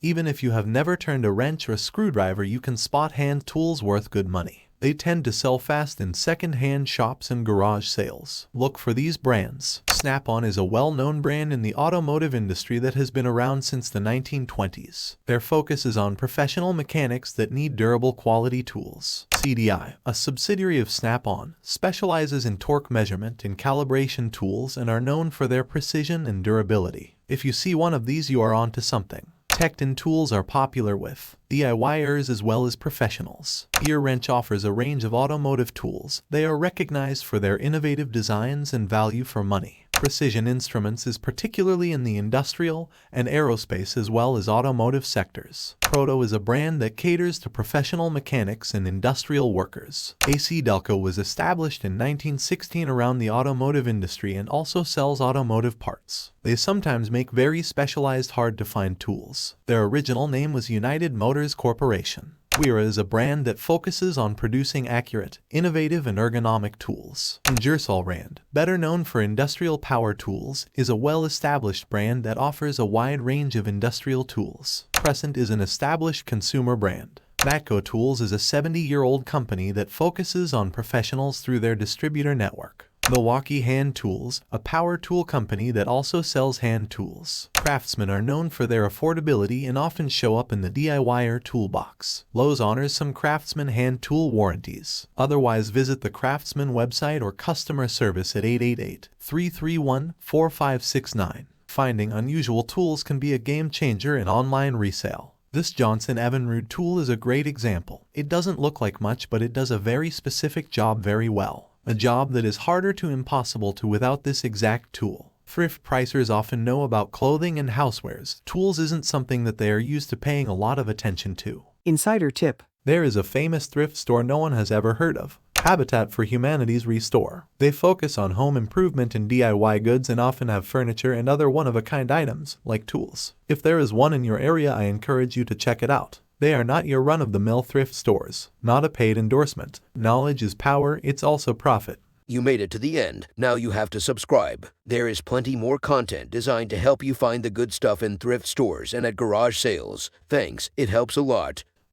Even if you have never turned a wrench or a screwdriver, you can spot hand tools worth good money. They tend to sell fast in second-hand shops and garage sales. Look for these brands. Snap-on is a well-known brand in the automotive industry that has been around since the 1920s. Their focus is on professional mechanics that need durable quality tools. CDI, a subsidiary of Snap-on, specializes in torque measurement and calibration tools and are known for their precision and durability. If you see one of these, you are onto something. Tekton tools are popular with DIYers as well as professionals. GearWrench offers a range of automotive tools. They are recognized for their innovative designs and value for money. Precision Instruments is particularly in the industrial and aerospace as well as automotive sectors. Proto is a brand that caters to professional mechanics and industrial workers. AC Delco was established in 1916 around the automotive industry and also sells automotive parts. They sometimes make very specialized, hard-to-find tools. Their original name was United Motors Corporation. Wera is a brand that focuses on producing accurate, innovative, and ergonomic tools. And GearWrench, better known for industrial power tools, is a well-established brand that offers a wide range of industrial tools. Crescent is an established consumer brand. Matco Tools is a 70-year-old company that focuses on professionals through their distributor network. Milwaukee Hand Tools, a power tool company that also sells hand tools. Craftsmen are known for their affordability and often show up in the DIYer toolbox. Lowe's honors some Craftsman hand tool warranties. Otherwise, visit the Craftsman website or customer service at 888-331-4569. Finding unusual tools can be a game changer in online resale. This Johnson Evinrude tool is a great example. It doesn't look like much, but it does a very specific job very well. A job that is harder to impossible to without this exact tool. Thrift pricers often know about clothing and housewares. Tools isn't something that they are used to paying a lot of attention to. Insider tip. There is a famous thrift store no one has ever heard of. Habitat for Humanity's Restore. They focus on home improvement and DIY goods and often have furniture and other one-of-a-kind items, like tools. If there is one in your area, I encourage you to check it out. They are not your run-of-the-mill thrift stores. Not a paid endorsement. Knowledge is power, it's also profit. You made it to the end. Now you have to subscribe. There is plenty more content designed to help you find the good stuff in thrift stores and at garage sales. Thanks, it helps a lot.